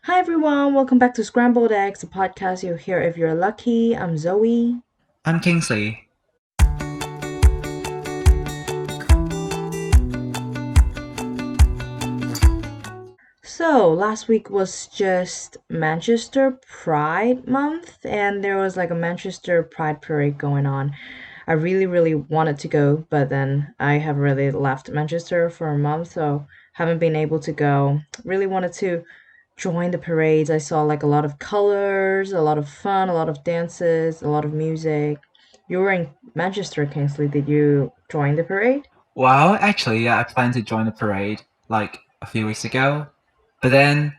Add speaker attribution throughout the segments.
Speaker 1: Hi everyone, welcome back to Scrambled Eggs, a podcast you'll hear if you're lucky. I'm Zoe.
Speaker 2: I'm Kingsley.
Speaker 1: So, last week was just Manchester Pride Month, and there was like a Manchester Pride parade going on. I really, really wanted to go, but then I have really left Manchester for a month, so haven't been able to go. Really wanted to join the parades. I saw like a lot of colors, a lot of fun, a lot of dances, a lot of music. You were in Manchester, Kingsley. Did you join the parade?
Speaker 2: Well, actually, yeah, I planned to join the parade like a few weeks ago. But then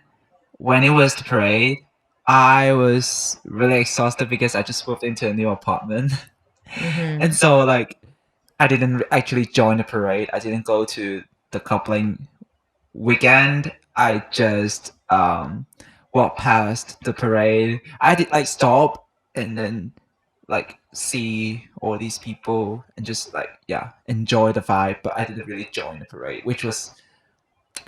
Speaker 2: when it was the parade, I was really exhausted because I just moved into a new apartment.
Speaker 1: Mm-hmm.
Speaker 2: And so, like, I didn't actually join the parade. I didn't go to the coupling weekend. I just walked past the parade. I did like stop and then like see all these people and just like yeah enjoy the vibe, but I didn't really join the parade, which was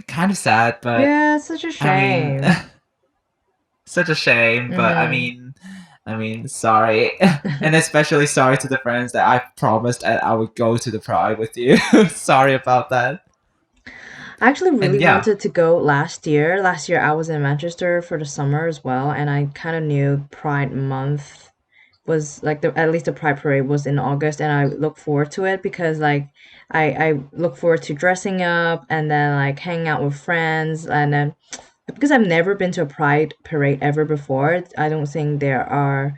Speaker 2: kind of sad. But
Speaker 1: Yeah, it's such a
Speaker 2: I mean,
Speaker 1: shame.
Speaker 2: such a shame. But I
Speaker 1: Mm-hmm.
Speaker 2: mean, sorry, and especially sorry to the friends that I promised that I would go to the pride with you. Sorry about that.
Speaker 1: I actually really
Speaker 2: And yeah,
Speaker 1: wanted to go last year. Last year I was in Manchester for the summer as well, and I kind of knew Pride Month was like the at least the Pride Parade was in August, and I look forward to it because like I look forward to dressing up and then like hanging out with friends, and then because I've never been to a Pride Parade ever before, I don't think there are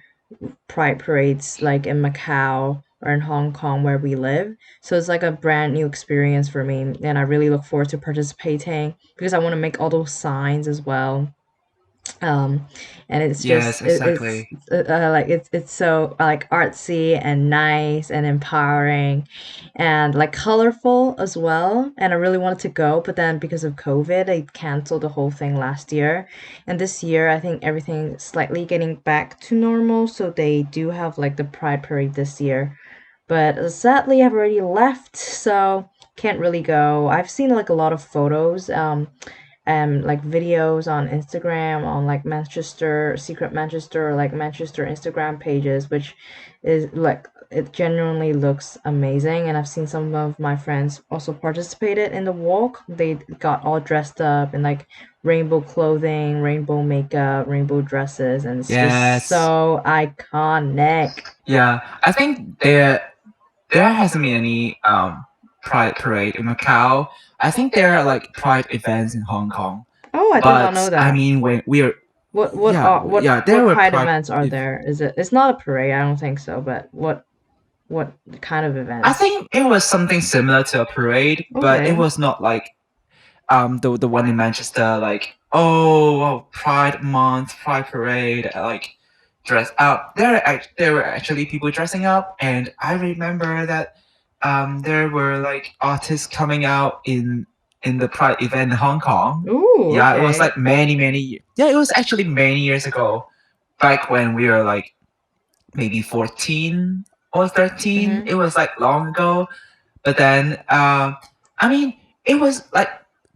Speaker 1: pride parades like in Macau or in Hong Kong where we live. So it's like a brand new experience for me, and I really look forward to participating because I want to make all those signs as well. Um, and it's
Speaker 2: yes,
Speaker 1: just
Speaker 2: exactly.
Speaker 1: like it's so like artsy and nice and empowering and like colorful as well. And I really wanted to go, but then because of COVID, they canceled the whole thing last year. And this year, I think everything slightly getting back to normal, so they do have like the Pride Parade this year. But sadly, I've already left, so can't really go. I've seen like a lot of photos. Like videos on Instagram on like Manchester Secret Manchester or like Manchester Instagram pages, which is like it genuinely looks amazing. And I've seen some of my friends also participated in the walk. They got all dressed up in like rainbow clothing, rainbow makeup, rainbow dresses, and it's just
Speaker 2: Yes,
Speaker 1: so iconic.
Speaker 2: yeah. I think there hasn't been any pride parade in Macau. I think there are like pride events in Hong Kong.
Speaker 1: Oh, I did not know
Speaker 2: But I
Speaker 1: that.
Speaker 2: mean, when we are,
Speaker 1: What
Speaker 2: yeah,
Speaker 1: are
Speaker 2: yeah, there
Speaker 1: what
Speaker 2: were
Speaker 1: pride
Speaker 2: pride.
Speaker 1: events are
Speaker 2: If
Speaker 1: there? Is it? It's not a parade, I don't think so. But what kind of
Speaker 2: I
Speaker 1: events?
Speaker 2: think it was something similar to a parade, but it
Speaker 1: Okay.
Speaker 2: was not like the one in Manchester, like oh Pride Month, Pride Parade, like dress up. There were actually people dressing up, and I remember that there were like artists coming out in the Pride event in Hong Kong.
Speaker 1: Ooh,
Speaker 2: Yeah, it was
Speaker 1: okay.
Speaker 2: like yeah, it was actually many years ago, back when we were like maybe 14 or 13.
Speaker 1: Mm-hmm.
Speaker 2: It was like long ago. But then I mean it was like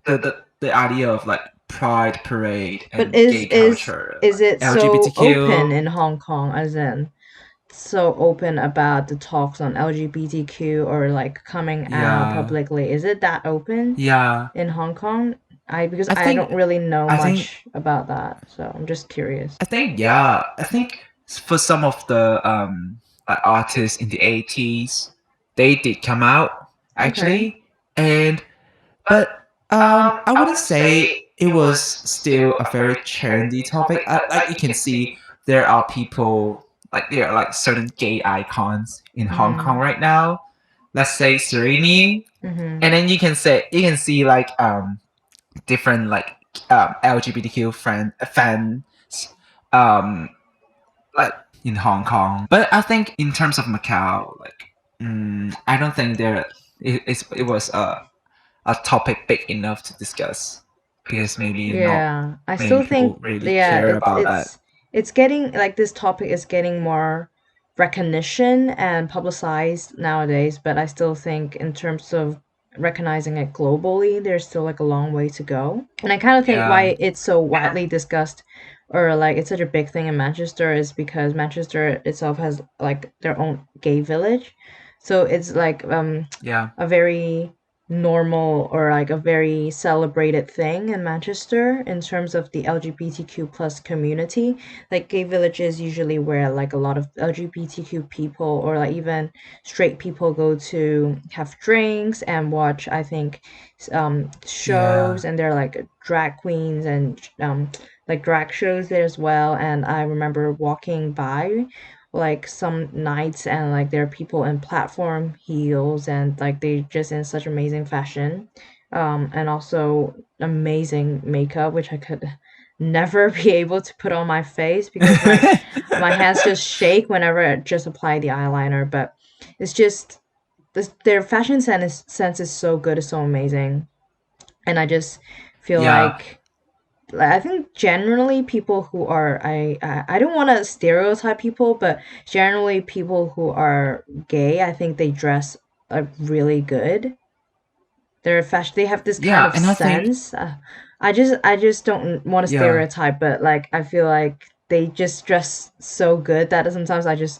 Speaker 2: the idea of like pride parade
Speaker 1: But
Speaker 2: and gay culture,
Speaker 1: is
Speaker 2: like
Speaker 1: it so open
Speaker 2: LGBTQ.
Speaker 1: in Hong Kong, as in so open about the talks on LGBTQ or like coming out
Speaker 2: Yeah,
Speaker 1: publicly? Is it that open
Speaker 2: yeah.
Speaker 1: in Hong Kong? I because
Speaker 2: I
Speaker 1: I
Speaker 2: think
Speaker 1: don't really know
Speaker 2: I think
Speaker 1: much about that, so I'm just curious.
Speaker 2: yeah. I think for some of the like artists in the 80s, they did come out
Speaker 1: Okay.
Speaker 2: actually, and but I wouldn't say it was still a very trendy topic. Like you can see, there are people like there are like certain gay icons in Hong Kong
Speaker 1: Mm.
Speaker 2: right now. Let's say Sereni,
Speaker 1: Mm-hmm.
Speaker 2: and then you can see like different like LGBTQ fans um like in Hong Kong. But I think in terms of Macau, like I don't think it was a topic big enough to discuss because maybe not
Speaker 1: Yeah, I
Speaker 2: many
Speaker 1: still
Speaker 2: people
Speaker 1: think
Speaker 2: really
Speaker 1: yeah,
Speaker 2: care about that.
Speaker 1: it's getting like this topic is getting more recognition and publicized nowadays, but I still think in terms of recognizing it globally. There's still like a long way to go. And I kind of think
Speaker 2: Yeah.
Speaker 1: why it's so widely discussed or like it's such a big thing in Manchester is because Manchester itself has like their own gay village. So it's like
Speaker 2: Yeah.
Speaker 1: a very normal or like a very celebrated thing in Manchester in terms of the LGBTQ plus community. Like gay villages usually where like a lot of LGBTQ people or like even straight people go to have drinks and watch, I think,
Speaker 2: Yeah.
Speaker 1: shows, and they're like drag queens and like drag shows there as well. And I remember walking by like some nights and like there are people in platform heels and like they just in such amazing fashion, and also amazing makeup which I could never be able to put on my face because my hands just shake whenever I just apply the eyeliner. But it's just their fashion sense is so good, it's so amazing. And I just feel
Speaker 2: Yeah.
Speaker 1: like I think generally people who are I don't want to stereotype people, but generally people who are gay, I think they dress really good. They're fashion. They have this kind
Speaker 2: Yeah.
Speaker 1: of
Speaker 2: And I think,
Speaker 1: sense. I just don't want to
Speaker 2: yeah.
Speaker 1: stereotype, but like I feel like they just dress so good that sometimes I just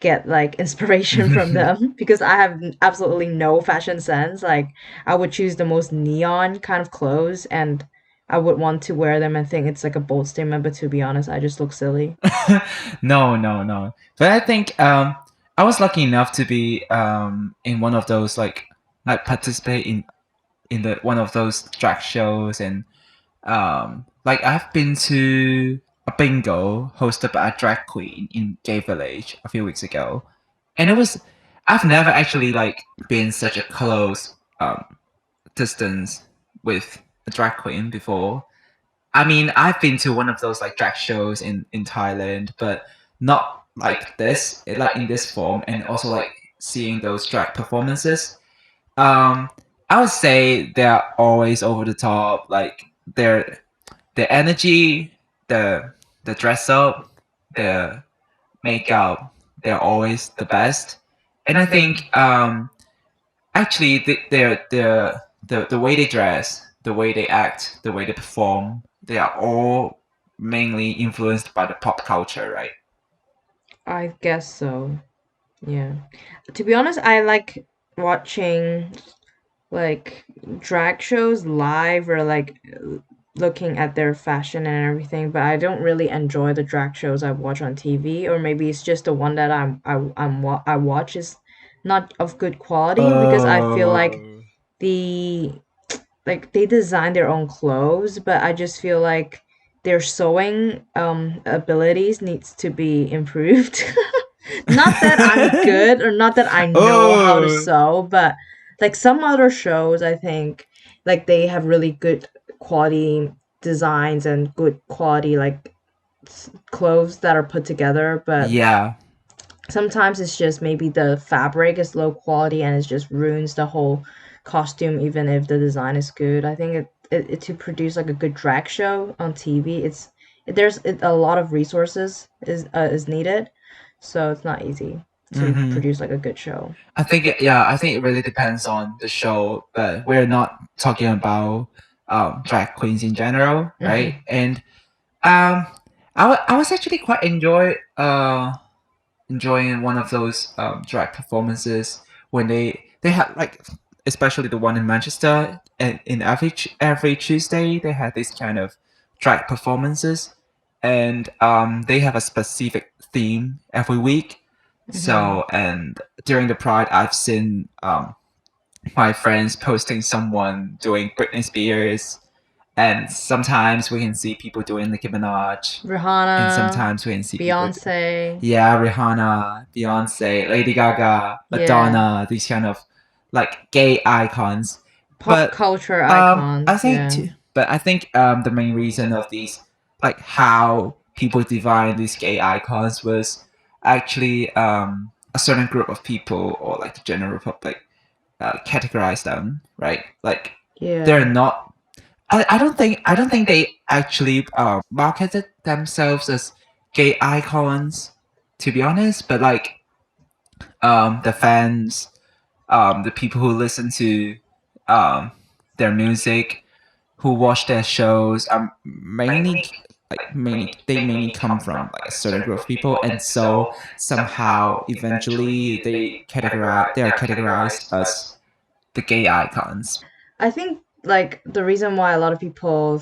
Speaker 1: get like inspiration from them because I have absolutely no fashion sense. Like I would choose the most neon kind of clothes and I would want to wear them and think it's like a bold statement, but to be honest, I just look silly.
Speaker 2: No, no, no. But I think I was lucky enough to be in one of those like participate in the one of those drag shows, and like I've been to a bingo hosted by a drag queen in Gay Village a few weeks ago, and it was I've never actually like been such a close distance with a drag queen before. I mean, I've been to one of those like drag shows in Thailand, but not like this, like in this form, and also like seeing those drag performances. Um, I would say they're always over the top. Like their the energy, the the dress up, the makeup, they're always the best. And I think actually the way they dress, the way they act, the way they perform, they are all mainly influenced by the pop culture, right?
Speaker 1: I guess so. Yeah. To be honest, I like watching like drag shows live or like looking at their fashion and everything, but I don't really enjoy the drag shows I watch on TV, or maybe it's just the one that I watch is not of good quality because I feel like
Speaker 2: Oh.
Speaker 1: the like they design their own clothes, but I just feel like their sewing abilities needs to be improved. Not that I'm good or not that I know how to
Speaker 2: Oh.
Speaker 1: sew, but like some other shows, I think like they have really good quality designs and good quality like clothes that are put together, but
Speaker 2: Yeah.
Speaker 1: sometimes it's just maybe the fabric is low quality and it just ruins the whole costume even if the design is good. I think it to produce like a good drag show on TV, a lot of resources is needed, so it's not easy to
Speaker 2: Hmm.
Speaker 1: produce like a good show.
Speaker 2: I think it really depends on the show, but we're not talking about drag queens in general, right?
Speaker 1: Hmm.
Speaker 2: And I was actually quite enjoying one of those drag performances when they had like, especially the one in Manchester, and in every Tuesday they had this kind of drag performances, and they have a specific theme every week.
Speaker 1: Hmm.
Speaker 2: So, and during the Pride, I've seen my friends posting someone doing Britney Spears, and sometimes we can see people doing Nicki Minaj, and
Speaker 1: Rihanna,
Speaker 2: sometimes we can see people
Speaker 1: Beyonce.
Speaker 2: yeah, Rihanna, Beyonce, Lady Gaga,
Speaker 1: Yeah.
Speaker 2: Madonna, these kind of like gay icons.
Speaker 1: Pop
Speaker 2: But
Speaker 1: culture
Speaker 2: I
Speaker 1: icons,
Speaker 2: think
Speaker 1: yeah.
Speaker 2: too, but I think the main reason of these, like how people define these gay icons, was actually a certain group of people, or like the general public, categorize them, right? Like they're
Speaker 1: Yeah.
Speaker 2: not. I don't think they actually marketed themselves as gay icons, to be honest. But like the fans, the people who listen to um, their music, who watch their shows, mainly they mainly come from like a certain group of people, and so somehow eventually they are categorized as the gay icons.
Speaker 1: I think like the reason why a lot of people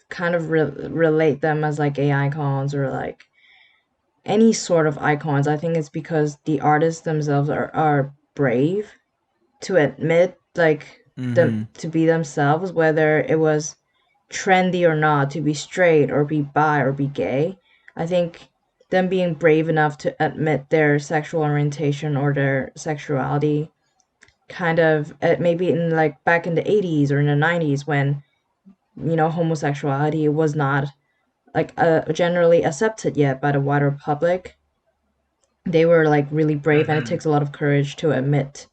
Speaker 1: kind of relate them as like gay icons or like any sort of icons, I think it's because the artists themselves are brave to admit like
Speaker 2: Mm-hmm.
Speaker 1: them to be themselves, whether it was trendy or not, to be straight or be bi or be gay. I think them being brave enough to admit their sexual orientation or their sexuality kind of maybe in like back in the 80s or in the 90s when homosexuality was not like generally accepted yet by the wider public. They were like really brave, and it
Speaker 2: Mm-hmm.
Speaker 1: takes a lot of courage to admit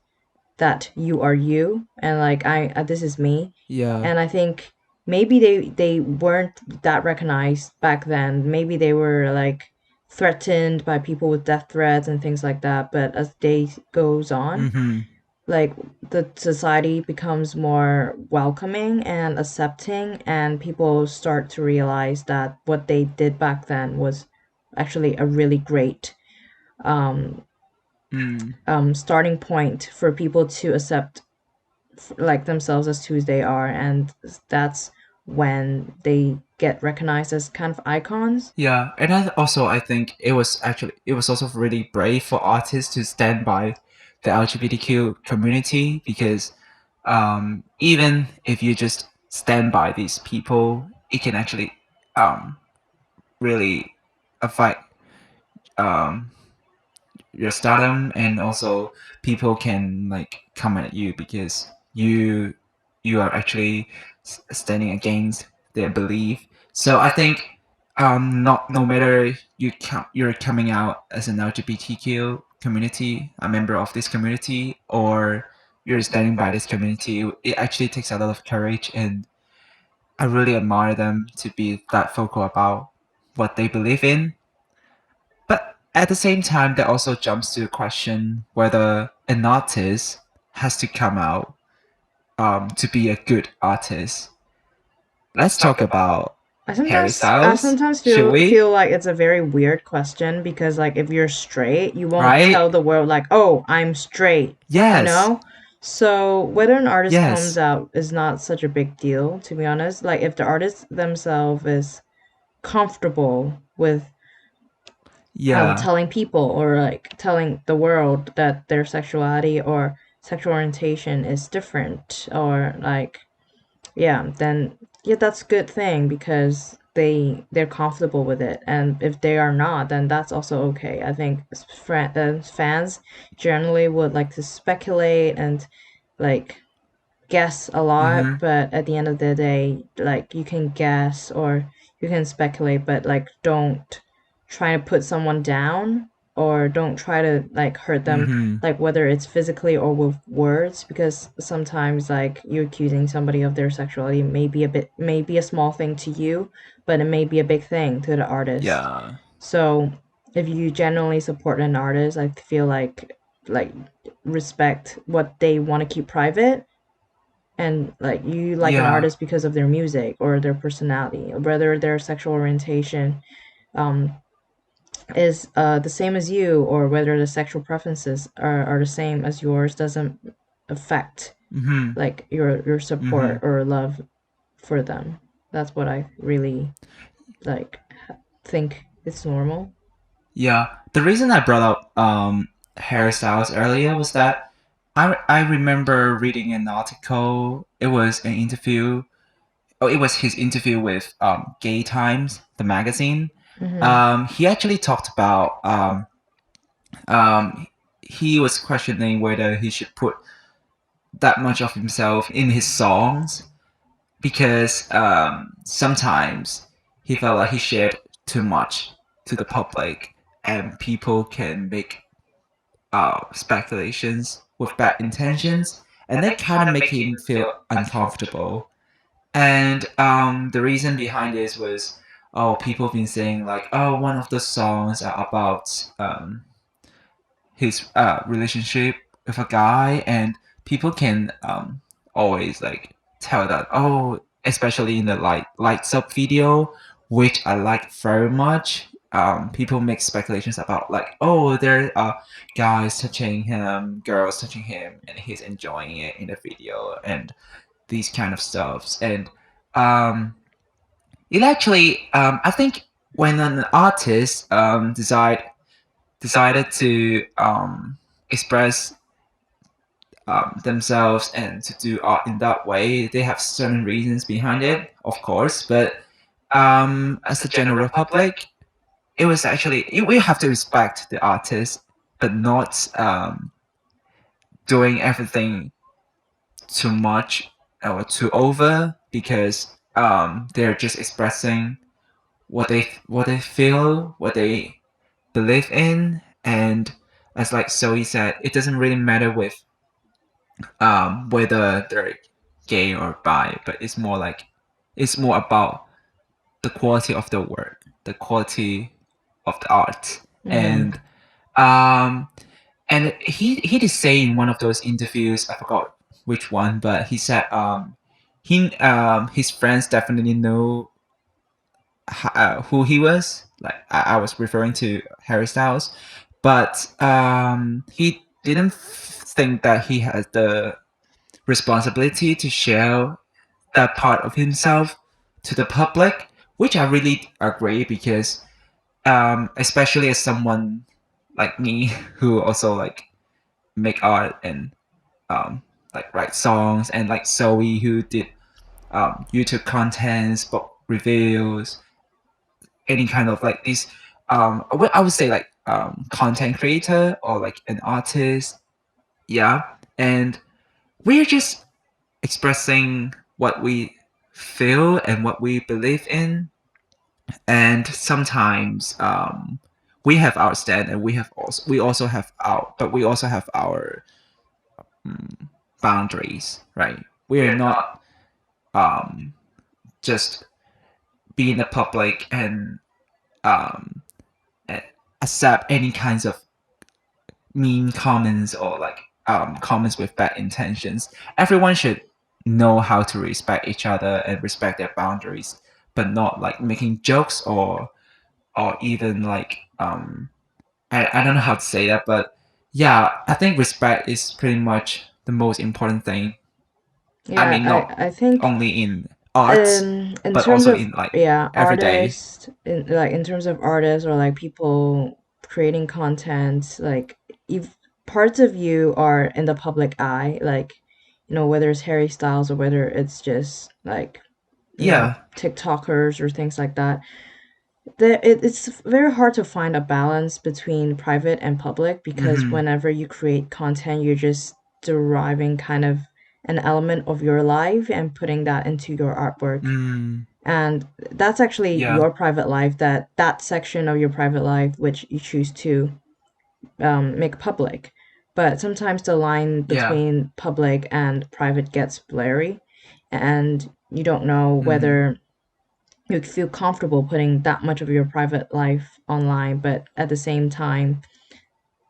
Speaker 1: that you are you and like this is me.
Speaker 2: Yeah.
Speaker 1: And I think maybe they weren't that recognized back then. Maybe they were like threatened by people with death threats and things like that, but as day goes on,
Speaker 2: Mm-hmm.
Speaker 1: like the society becomes more welcoming and accepting, and people start to realize that what they did back then was actually a really great um,
Speaker 2: Mm.
Speaker 1: starting point for people to accept like themselves as who they are, and that's when they get recognized as kind of icons.
Speaker 2: Yeah, and I think it was also really brave for artists to stand by the LGBTQ community, because even if you just stand by these people, it can actually um, really affect um, your stardom, and also people can like come at you because you are actually standing against their belief. So I think not no matter you're coming out as an LGBTQ community, a member of this community, or you're standing by this community, it actually takes a lot of courage, and I really admire them to be that vocal about what they believe in. But at the same time, that also jumps to the question whether an artist has to come out to be a good artist. Let's talk about Harry
Speaker 1: I
Speaker 2: Styles,
Speaker 1: sometimes
Speaker 2: should we?
Speaker 1: feel like it's a very weird question because like if you're straight, you won't
Speaker 2: Right?
Speaker 1: tell the world like, "Oh, I'm straight." You
Speaker 2: Yes.
Speaker 1: know? So, whether an artist comes
Speaker 2: Yes.
Speaker 1: out is not such a big deal, to be honest. Like if the artist themselves is comfortable with
Speaker 2: Yeah.
Speaker 1: telling people or like telling the world that their sexuality or sexual orientation is different, or like yeah, then yeah, that's a good thing because they're comfortable with it. And if they are not, then that's also okay. I think fans generally would like to speculate and like guess a lot,
Speaker 2: Mm-hmm.
Speaker 1: but at the end of the day, like you can guess or you can speculate, but like don't try to put someone down or don't try to like hurt them,
Speaker 2: Mm-hmm.
Speaker 1: like whether it's physically or with words, because sometimes like you accusing somebody of their sexuality may be a small thing to you, but it may be a big thing to the artist.
Speaker 2: Yeah.
Speaker 1: So if you genuinely support an artist, I feel like respect what they want to keep private, and like you like an
Speaker 2: Yeah.
Speaker 1: artist because of their music or their personality, whether their sexual orientation um, is the same as you, or whether the sexual preferences are the same as yours, doesn't affect
Speaker 2: Mm-hmm.
Speaker 1: like your
Speaker 2: Mm-hmm.
Speaker 1: support or love for them. That's what I really like think it's normal.
Speaker 2: Yeah. The reason I brought up hairstyles earlier was that I remember reading an article. It was an interview. Oh, it was his interview with Gay Times, the magazine.
Speaker 1: Hmm.
Speaker 2: He actually talked about um, he was questioning whether he should put that much of himself in his songs, because sometimes he felt like he shared too much to the public, and people can make speculations with bad intentions, and that kind of make him feel uncomfortable. And the reason behind this was, oh, people have been saying like, oh, one of the songs are about his relationship with a guy, and people can always like tell that, oh, especially in the lights up video, which I like very much. People make speculations about like, oh, there are guys touching him, girls touching him, and he's enjoying it in the video, and these kind of stuffs. And um, it actually, I think when an artist decided to express themselves and to do art in that way, they have certain reasons behind it, of course. But as the general public, it was actually we have to respect the artist, but not doing everything too much or too over, because they're just expressing what they feel, what they believe in. And as like Zoe said, it doesn't really matter with whether they're gay or bi, but it's more about the quality of the work, the quality of the art.
Speaker 1: Mm.
Speaker 2: And he did say in one of those interviews, I forgot which one, but he said his friends definitely know who he was. Like I was referring to Hairstyles, but he didn't think that he has the responsibility to share that part of himself to the public, which I really agree, because especially as someone like me who also like make art and like write songs, and like Zoe who did YouTube contents, book reviews, any kind of like these I would say like content creator or like an artist. Yeah. And we're just expressing what we feel and what we believe in. And sometimes we have our stand, and we also have our boundaries, right? We are not um, just be in the public and um, accept any kinds of mean comments or like comments with bad intentions. Everyone should know how to respect each other and respect their boundaries, but not like making jokes or even like I don't know how to say that, but yeah, I think respect is pretty much the most important thing. I
Speaker 1: Yeah,
Speaker 2: mean, not
Speaker 1: I think
Speaker 2: only in art,
Speaker 1: in
Speaker 2: but
Speaker 1: terms
Speaker 2: also
Speaker 1: of,
Speaker 2: in like
Speaker 1: yeah,
Speaker 2: everyday.
Speaker 1: artists, in terms of artists or like people creating content, like if parts of you are in the public eye, like, whether it's Harry Styles or whether it's just like,
Speaker 2: Yeah.
Speaker 1: TikTokers or things like that, it's very hard to find a balance between private and public, because
Speaker 2: Mm-hmm.
Speaker 1: whenever you create content, you're just deriving kind of an element of your life and putting that into your artwork.
Speaker 2: Mm,
Speaker 1: And that's actually
Speaker 2: yeah.
Speaker 1: your private life, that section of your private life which you choose to make public. But sometimes the line
Speaker 2: Yeah.
Speaker 1: between public and private gets blurry, and you don't know
Speaker 2: Mm-hmm.
Speaker 1: whether you feel comfortable putting that much of your private life online, but at the same time,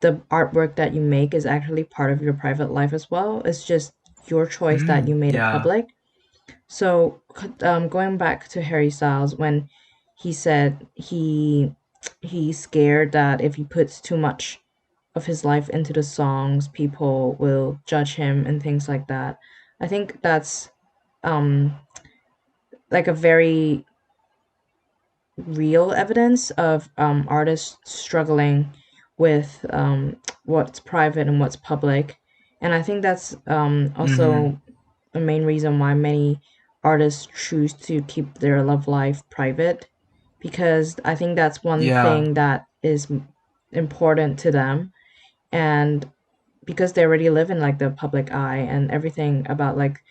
Speaker 1: the artwork that you make is actually part of your private life as well. It's just your choice that you made it
Speaker 2: Yeah.
Speaker 1: public. So, going back to Harry Styles, when he said he's scared that if he puts too much of his life into the songs, people will judge him and things like that. I think that's um like a very real evidence of artists struggling with what's private and what's public. And I think that's
Speaker 2: Mm-hmm.
Speaker 1: also a main reason why many artists choose to keep their love life private, because I think that's one
Speaker 2: Yeah.
Speaker 1: thing that is important to them. And because they already live in like the public eye, and everything about like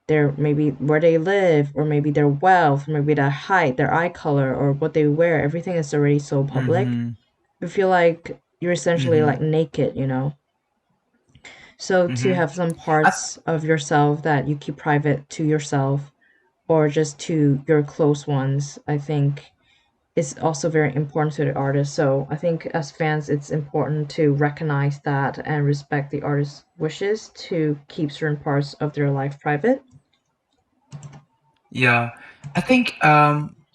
Speaker 1: their, maybe where they live, or maybe their wealth, maybe their height, their eye color, or what they wear, everything is already so public.
Speaker 2: Mm-hmm.
Speaker 1: You feel like you're essentially
Speaker 2: Mm-hmm.
Speaker 1: like naked. So to
Speaker 2: Mm-hmm.
Speaker 1: have some
Speaker 2: I,
Speaker 1: parts of yourself that you keep private to yourself, or just to your close ones, I think is also very important to the artist. So I think as fans, it's important to recognize that and respect the artist's wishes to keep certain parts of their life private.
Speaker 2: Yeah, I think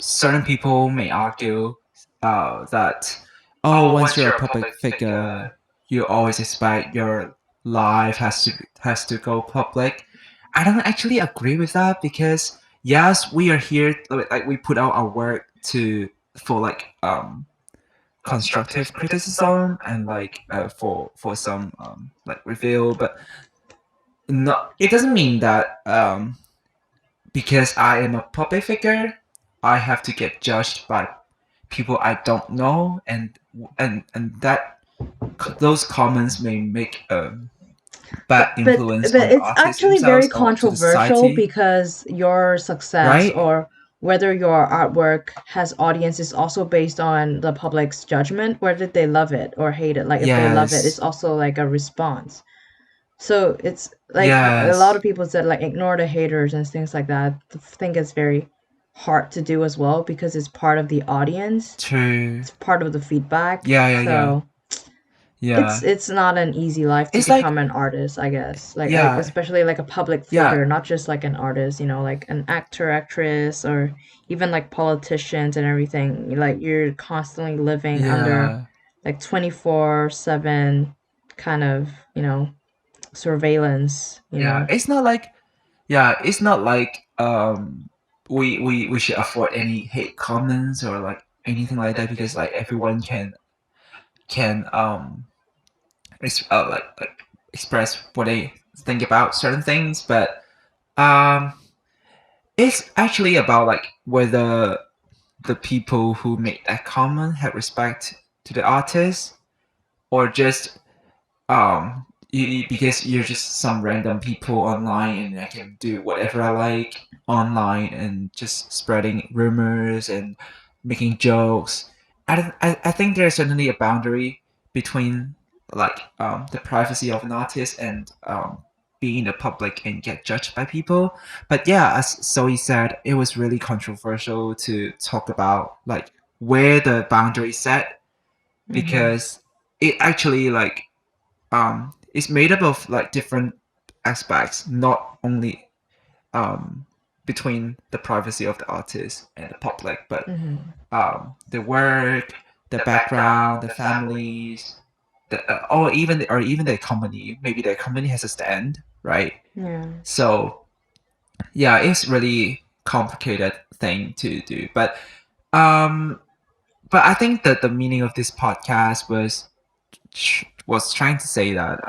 Speaker 2: certain people may argue that, oh, once you're a public figure, you always expect your life has to go public. I don't actually agree with that because yes, we are here like we put out our work to for like constructive criticism and like for some like review, but no, it doesn't mean that because I am a public figure, I have to get judged by people I don't know, and that those comments may make a bad influence
Speaker 1: But
Speaker 2: on the
Speaker 1: it's
Speaker 2: artists
Speaker 1: actually very
Speaker 2: themselves or to the
Speaker 1: controversial
Speaker 2: society,
Speaker 1: because your success
Speaker 2: right?
Speaker 1: or whether your artwork has audience is also based on the public's judgment, whether they love it or hate it. Like if they love it, it's
Speaker 2: Yes,
Speaker 1: also like a response. So it's like a lot
Speaker 2: yes,
Speaker 1: of people said like ignore the haters and things like that. I think it's very hard to do as well because it's part of the audience.
Speaker 2: true.
Speaker 1: It's part of the feedback.
Speaker 2: Yeah, yeah, yeah,
Speaker 1: So
Speaker 2: yeah.
Speaker 1: it's not an easy life to
Speaker 2: It's like
Speaker 1: become an artist, I guess. Like
Speaker 2: yeah,
Speaker 1: especially like a public
Speaker 2: yeah,
Speaker 1: figure, not just like an artist, like an actor, actress, or even like politicians and everything. Like you're constantly living under
Speaker 2: yeah,
Speaker 1: like 24/7 kind of, surveillance,
Speaker 2: yeah. It's not like we should afford any hate comments or like anything like that because like everyone can like express what they think about certain things, but um it's actually about like whether the people who made that comment had respect to the artist or just because you're just some random people online and I can do whatever I like online and just spreading rumors and making jokes. I think there's certainly a boundary between like the privacy of an artist and being in the public and get judged by people. But yeah, as Zoe said, it was really controversial to talk about like where the boundary set
Speaker 1: Hmm.
Speaker 2: because it actually like it's made up of like different aspects, not only um, between the privacy of the artist and the public, but
Speaker 1: Hmm.
Speaker 2: the work, the background, the families, or even their company. Maybe their company has a stand, right?
Speaker 1: Yeah.
Speaker 2: So yeah, it's really complicated thing to do, um, but I think that the meaning of this podcast was trying to say that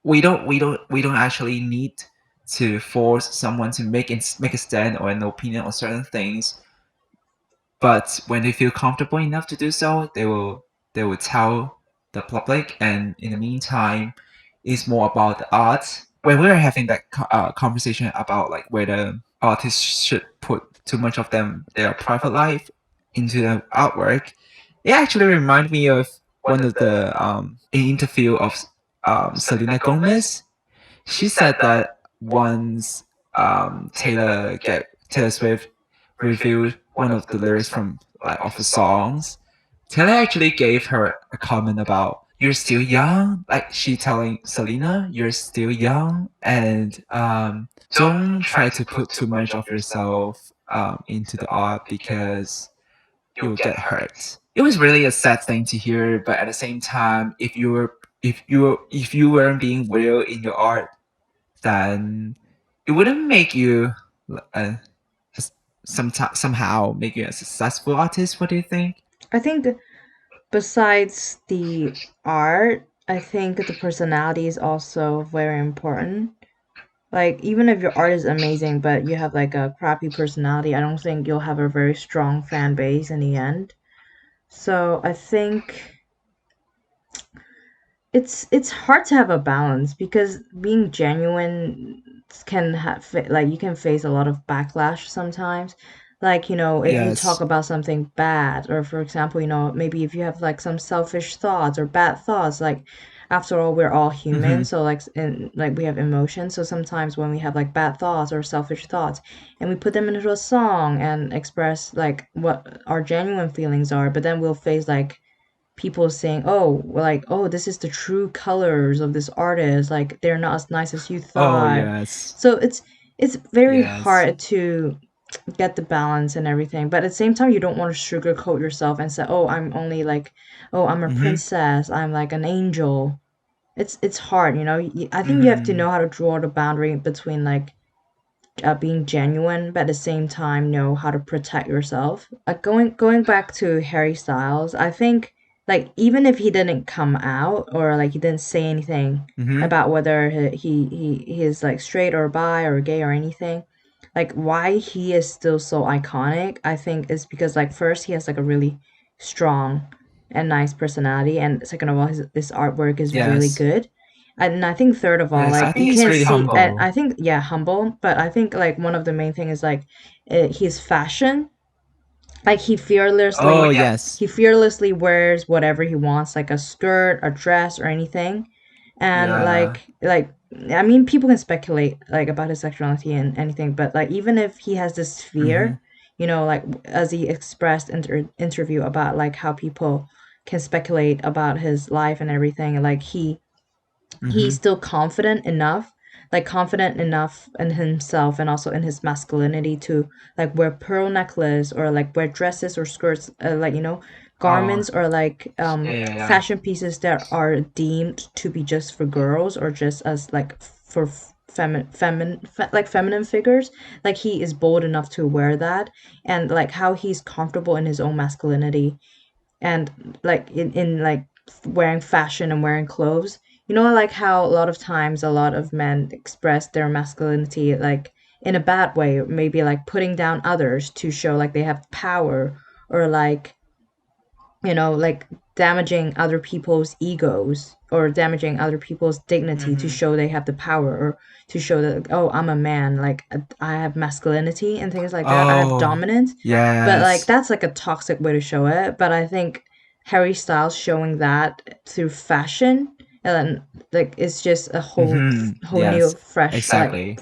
Speaker 2: we don't actually need to force someone to make a stand or an opinion on certain things. But when they feel comfortable enough to do so, they will tell the public. And in the meantime, it's more about the art. When we were having that conversation about like whether artists should put too much of their private life into the artwork, it actually reminded me of one of the interview of Selena Gomez. She said that once Taylor Swift reviewed one of the lyrics from like of the songs, Taylor actually gave her a comment about you're still young. Like she telling Selena, you're still young, and don't try to put too much of yourself into the art because you'll get hurt. It was really a sad thing to hear, but at the same time, if you weren't being real in your art, then it wouldn't make you uh, somehow make you a successful artist. What do you think?
Speaker 1: I think besides the art, I think the personality is also very important. Like even if your art is amazing, but you have like a crappy personality, I don't think you'll have a very strong fan base in the end. So I think it's hard to have a balance because being genuine can have like you can face a lot of backlash sometimes. Like, if you talk
Speaker 2: Yes.
Speaker 1: about something bad, or for example, maybe if you have like some selfish thoughts or bad thoughts, like after all, we're all
Speaker 2: Mm-hmm.
Speaker 1: human. So like we have emotions. So sometimes when we have like bad thoughts or selfish thoughts, and we put them into a song and express like what our genuine feelings are, but then we'll face like people saying, "Oh, like, oh, this is the true colors of this artist. Like, they're not as nice as you
Speaker 2: Oh
Speaker 1: thought."
Speaker 2: yes.
Speaker 1: So it's very
Speaker 2: Yes.
Speaker 1: hard to get the balance and everything. But at the same time, you don't want to sugarcoat yourself and say, "Oh, I'm only like, oh, I'm a
Speaker 2: Mm-hmm.
Speaker 1: princess. I'm like an angel." It's hard, you know. I think you have to
Speaker 2: Mm-hmm.
Speaker 1: know how to draw the boundary between like being genuine, but at the same time know how to protect yourself. Going back to Harry Styles, I think like even if he didn't come out or like he didn't say anything
Speaker 2: Mm-hmm.
Speaker 1: about whether he is like straight or bi or gay or anything, like why he is still so iconic, I think is because like first he has like a really strong and nice personality, and second of all his artwork is really
Speaker 2: Yes.
Speaker 1: good. And I think third of all,
Speaker 2: Yes. I
Speaker 1: like you
Speaker 2: think he's
Speaker 1: can't
Speaker 2: really
Speaker 1: see, and
Speaker 2: humble.
Speaker 1: I think yeah, humble. But I think like one of the main thing is like his fashion. Like
Speaker 2: Oh yes.
Speaker 1: he fearlessly wears whatever he wants, like a skirt, a dress, or anything. And
Speaker 2: Yeah.
Speaker 1: like I mean, people can speculate like about his sexuality and anything, but like even if he has this
Speaker 2: Mm-hmm.
Speaker 1: fear, you know, like as he expressed in interview about like how people can speculate about his life and everything, like he's
Speaker 2: Mm-hmm.
Speaker 1: still confident enough in himself and also in his masculinity to like wear pearl necklace or like wear dresses or skirts, like you know,
Speaker 2: Oh
Speaker 1: garments or like
Speaker 2: yeah, yeah, yeah.
Speaker 1: fashion pieces that are deemed to be just for girls or just as like for like feminine figures. Like he is bold enough to wear that, and like how he's comfortable in his own masculinity, and like in like wearing fashion and wearing clothes. You know, like how a lot of times a lot of men express their masculinity like in a bad way, maybe like putting down others to show like they have power, or like, you know, like damaging other people's egos or damaging other people's dignity to
Speaker 2: Mm-hmm.
Speaker 1: show they have the power, or to show that, oh, I'm a man, like I have masculinity and things like that. I have
Speaker 2: Oh
Speaker 1: dominance. But like
Speaker 2: yes.
Speaker 1: that's like a toxic way to show it. But I think Harry Styles showing that through fashion, and like it's just a
Speaker 2: Mm-hmm.
Speaker 1: whole new
Speaker 2: Yes.
Speaker 1: fresh like
Speaker 2: Exactly.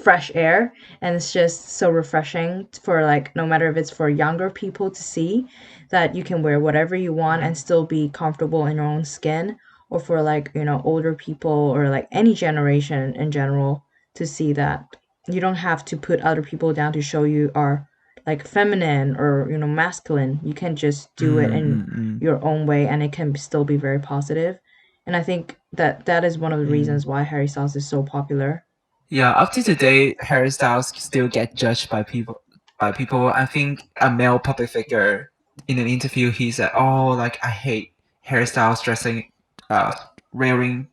Speaker 1: fresh air, and it's just so refreshing for like no matter if it's for younger people to see that you can wear whatever you want and still be comfortable in your own skin, or for like, you know, older people or like any generation in general to see that you don't have to put other people down to show you are like feminine or, you know, masculine. You can just do it in
Speaker 2: Mm-mm-mm.
Speaker 1: your own way and it can still be very positive. And I think that that is one of the
Speaker 2: Mm.
Speaker 1: reasons why Harry Styles is so popular.
Speaker 2: Yeah, up to today, hairstyles still get judged by people. By people, I think a male public figure in an interview, he said, "Oh, like I hate hairstyles dressing, uh, wearing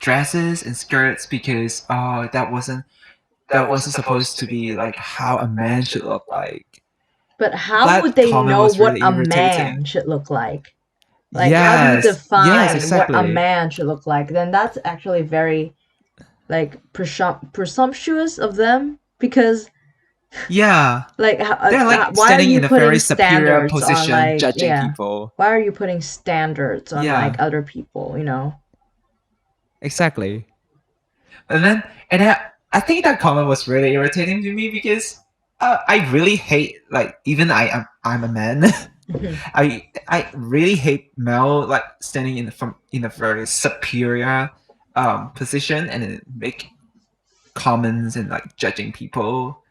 Speaker 2: dresses and skirts because that wasn't supposed to be like how a man should look like."
Speaker 1: But how would
Speaker 2: That
Speaker 1: they
Speaker 2: comment
Speaker 1: know
Speaker 2: was
Speaker 1: what
Speaker 2: really
Speaker 1: a
Speaker 2: irritating.
Speaker 1: man should look like? Like, how do you
Speaker 2: Yes, yes,
Speaker 1: define what a
Speaker 2: exactly.
Speaker 1: man should look like? Then that's actually very like presumptuous of them, because
Speaker 2: Yeah,
Speaker 1: like
Speaker 2: they're like
Speaker 1: why are
Speaker 2: standing
Speaker 1: you
Speaker 2: in a
Speaker 1: putting
Speaker 2: very superior
Speaker 1: standards on
Speaker 2: position,
Speaker 1: like,
Speaker 2: judging
Speaker 1: yeah,
Speaker 2: people.
Speaker 1: why are you putting standards on like
Speaker 2: Yeah,
Speaker 1: other people, you know?
Speaker 2: exactly. And then, and I think that comment was really irritating to me because I really hate like even I'm a man. I really hate male like standing in a very superior position and then make comments and like judging people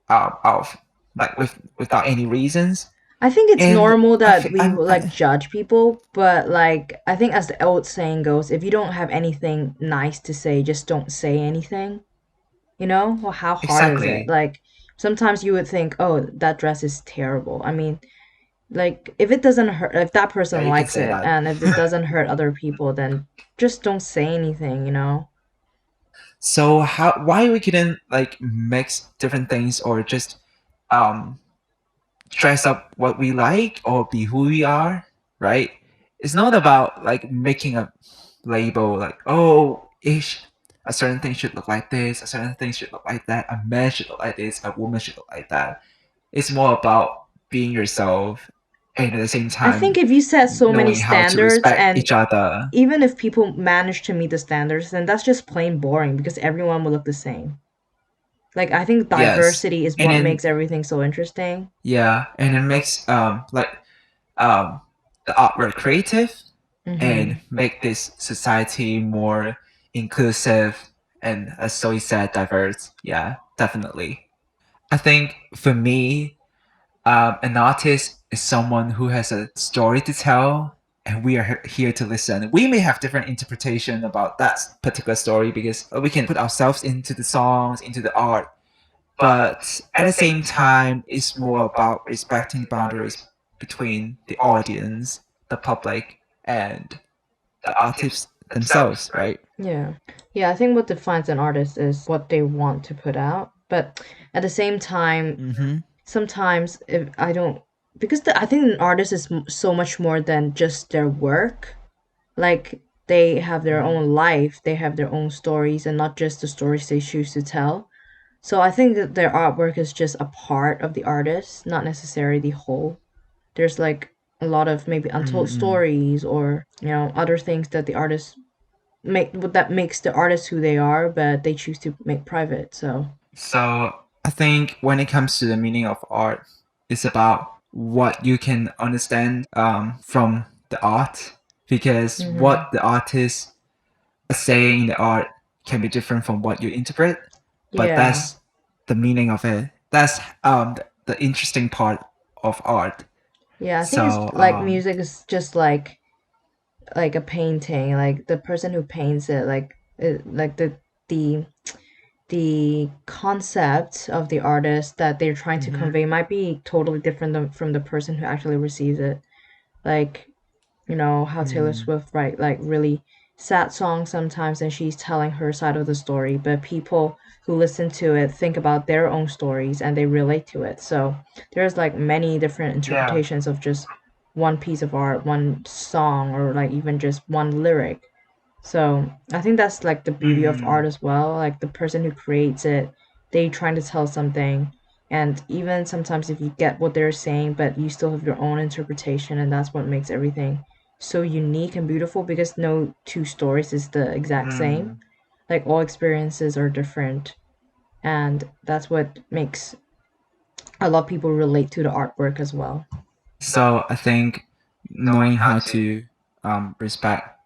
Speaker 2: of like without any reasons.
Speaker 1: I think it's
Speaker 2: And
Speaker 1: normal that we like
Speaker 2: I
Speaker 1: judge people, but like I think as the old saying goes, if you don't have anything nice to say, just don't say anything. You know? Well, how hard is it?
Speaker 2: exactly.
Speaker 1: Like sometimes you would think, "Oh, that dress is terrible." I mean, like if it doesn't hurt, if that
Speaker 2: Yeah,
Speaker 1: person
Speaker 2: you can
Speaker 1: likes
Speaker 2: say
Speaker 1: it
Speaker 2: that.
Speaker 1: and if it doesn't hurt other people, then just don't say anything, you know?
Speaker 2: So why we couldn't like mix different things or just um dress up what we like or be who we are, right? It's not about like making a label like, oh, a certain thing should look like this, a certain thing should look like that, a man should look like this, a woman should look like that. It's more about being yourself and at the same
Speaker 1: I think
Speaker 2: time
Speaker 1: if you set so many
Speaker 2: knowing how to
Speaker 1: standards,
Speaker 2: respect
Speaker 1: and
Speaker 2: each other.
Speaker 1: even if people manage to meet the standards, then that's just plain boring because everyone will look the same. Like, I think
Speaker 2: Yes,
Speaker 1: diversity is
Speaker 2: and
Speaker 1: what
Speaker 2: then
Speaker 1: makes everything so interesting.
Speaker 2: yeah, and it makes um the artwork creative and
Speaker 1: Mm-hmm.
Speaker 2: make this society more inclusive and, as Zoe said, diverse. Yeah, definitely. I think for me, an artist is someone who has a story to tell, and we are here to listen. We may have different interpretation about that particular story because we can put ourselves into the songs, into the art, but at the same time, it's more about respecting boundaries between the audience, the public, and the artists themselves, right?
Speaker 1: Yeah. Yeah, I think what defines an artist is what they want to put out. But at the same time,
Speaker 2: Mm-hmm.
Speaker 1: sometimes if I don't, because I think an artist is so much more than just their work. Like, they have their
Speaker 2: Mm-hmm.
Speaker 1: own life, they have their own stories, and not just the stories they choose to tell. So I think that their artwork is just a part of the artist, not necessarily the whole. There's like a lot of maybe untold
Speaker 2: Mm-hmm.
Speaker 1: stories, or other things that the artist make that makes the artist who they are, but they choose to make private. So
Speaker 2: So I think when it comes to the meaning of art, it's about what you can understand from the art, because what the artist is saying in the art can be different from what you interpret, but
Speaker 1: yeah.
Speaker 2: that's the meaning of it. That's the interesting part of art.
Speaker 1: Yeah, I think it's
Speaker 2: So
Speaker 1: like music is just like a painting. Like, the person who paints it, like the the concept of the artist that they're trying to
Speaker 2: mhm.
Speaker 1: convey might be totally different from the person who actually receives it. Like, how Taylor
Speaker 2: Mm,
Speaker 1: Swift write like really sad songs sometimes, and she's telling her side of the story, but people who listen to it think about their own stories and they relate to it. So there's like many different
Speaker 2: yeah.
Speaker 1: interpretations of just one piece of art, one song, or like even just one lyric. So I think that's like the beauty of art
Speaker 2: Mm,
Speaker 1: as well. Like, the person who creates it, they trying to tell something. And even sometimes if you get what they're saying, but you still have your own interpretation, and that's what makes everything so unique and beautiful, because no two stories is the exact same.
Speaker 2: mm.
Speaker 1: Like, all experiences are different, and that's what makes a lot of people relate to the artwork as well.
Speaker 2: So I think knowing how to respect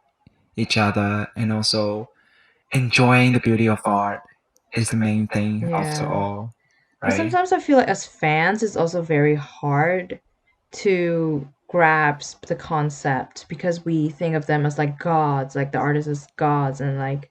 Speaker 2: each other and also enjoying the beauty of art is the main thing after
Speaker 1: Yeah.
Speaker 2: all,
Speaker 1: But
Speaker 2: right?
Speaker 1: sometimes I feel like as fans, it's also very hard to grasp the concept, because we think of them as like gods, like the artists as gods, and like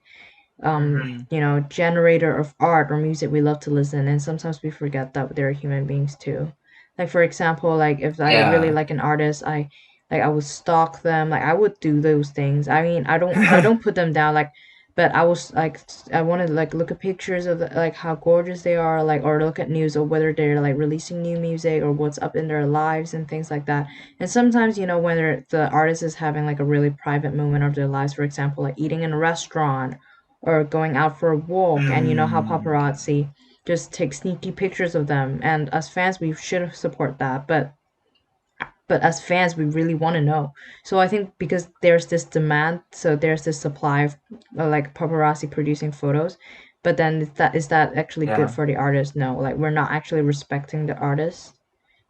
Speaker 2: Mm-hmm.
Speaker 1: generator of art or music we love to listen, and sometimes we forget that they're human beings too. Like, for example, like if I really
Speaker 2: Yeah.
Speaker 1: like an artist, I would stalk them, like I would do those things. I mean, I don't put them down, like, but I was like, I want to like look at pictures of like how gorgeous they are, like, or look at news of whether they're like releasing new music or what's up in their lives and things like that. And sometimes, when the artist is having like a really private moment of their lives, for example, like eating in a restaurant or going out for a walk, and you know how
Speaker 2: Mm,
Speaker 1: paparazzi just take sneaky pictures of them, and as fans we should support that, but as fans we really want to know. So I think because there's this demand, so there's this supply of like paparazzi producing photos, but then is that actually good
Speaker 2: yeah.
Speaker 1: for the artist? No, like, we're not actually respecting the artist,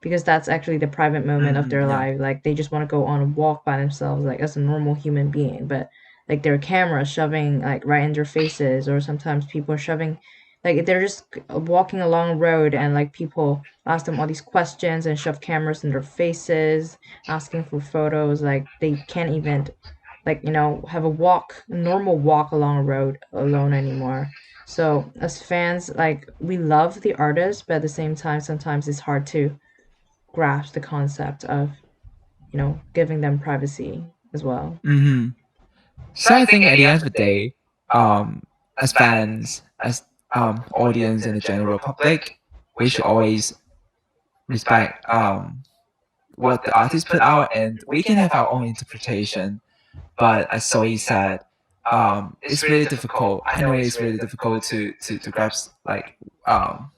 Speaker 1: because that's actually the private moment of their
Speaker 2: Yeah.
Speaker 1: life. Like, they just want to go on a walk by themselves, like as a normal human being. But like, their camera shoving like right in their faces, or sometimes people are shoving, like they're just walking along a road, and like people ask them all these questions and shove cameras in their faces, asking for photos. Like, they can't even like have a normal walk along a road alone anymore. So as fans, like, we love the artist, but at the same time sometimes it's hard to grasp the concept of giving them privacy as well.
Speaker 2: Mm-hmm. So I think at the end of the day, um, as fans, as audience and the general public, we should always respect what the artist put out, and we can have our own interpretation. But as Zoe said, it's really difficult. I know it's really difficult to grasp um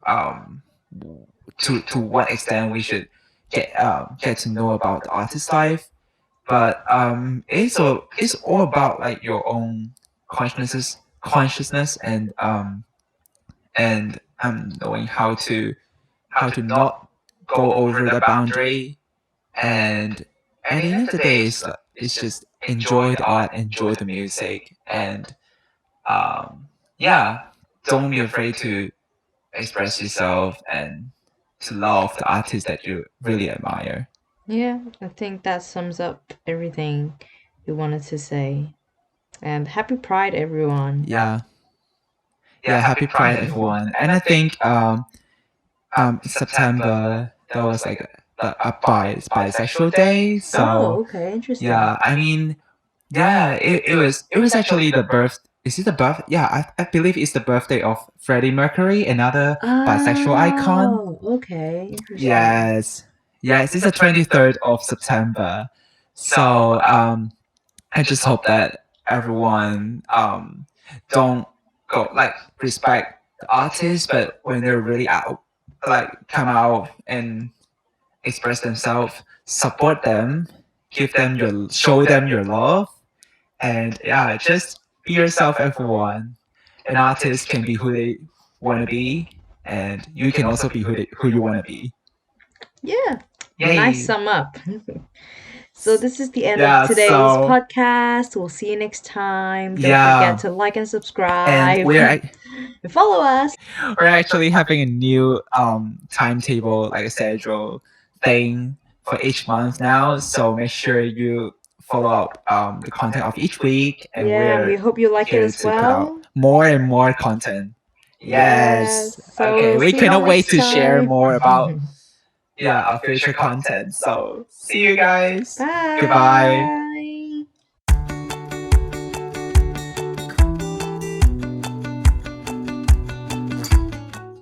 Speaker 2: um to what extent we should get to know about the artist's life. But it's all about like your own consciousness and knowing how to not go over the boundary. And at the end of the day, it's just enjoy the art, enjoy the music, and yeah, don't be afraid to express yourself and to love the artist that you really admire.
Speaker 1: Yeah, I think that sums up everything we wanted to say. And happy Pride, everyone.
Speaker 2: Yeah, happy Pride, everyone. And I think in September there was like a bisexual day. So
Speaker 1: Oh, okay, interesting.
Speaker 2: yeah, I mean, yeah, it was actually the birth. Is it the birth? Yeah, I believe it's the birthday of Freddie Mercury, another bisexual icon.
Speaker 1: Oh, okay, interesting.
Speaker 2: Yes, it's the 23rd of September. So I just hope that everyone don't go like respect the artists, but when they're really out, like come out and express themselves, support them, show them your love, and yeah, just be yourself, everyone. An artist can be who they want to be, and you can also be who you want to be.
Speaker 1: Yeah,
Speaker 2: Yay.
Speaker 1: nice sum up. So this is the end
Speaker 2: Yeah,
Speaker 1: of today's
Speaker 2: so-
Speaker 1: podcast. We'll see you next time. Don't
Speaker 2: Yeah.
Speaker 1: forget to like and subscribe.
Speaker 2: And
Speaker 1: And follow us.
Speaker 2: we're actually having a new timetable, like a schedule thing for each month now. So make sure you follow up the content of each week, and
Speaker 1: Yeah, we hope you like it
Speaker 2: here
Speaker 1: as
Speaker 2: to put
Speaker 1: well.
Speaker 2: out more and more content. Yes.
Speaker 1: So
Speaker 2: Okay, we
Speaker 1: see you
Speaker 2: cannot wait
Speaker 1: next
Speaker 2: to share
Speaker 1: time.
Speaker 2: more about our future content. So see you guys.
Speaker 1: Bye.
Speaker 2: Goodbye.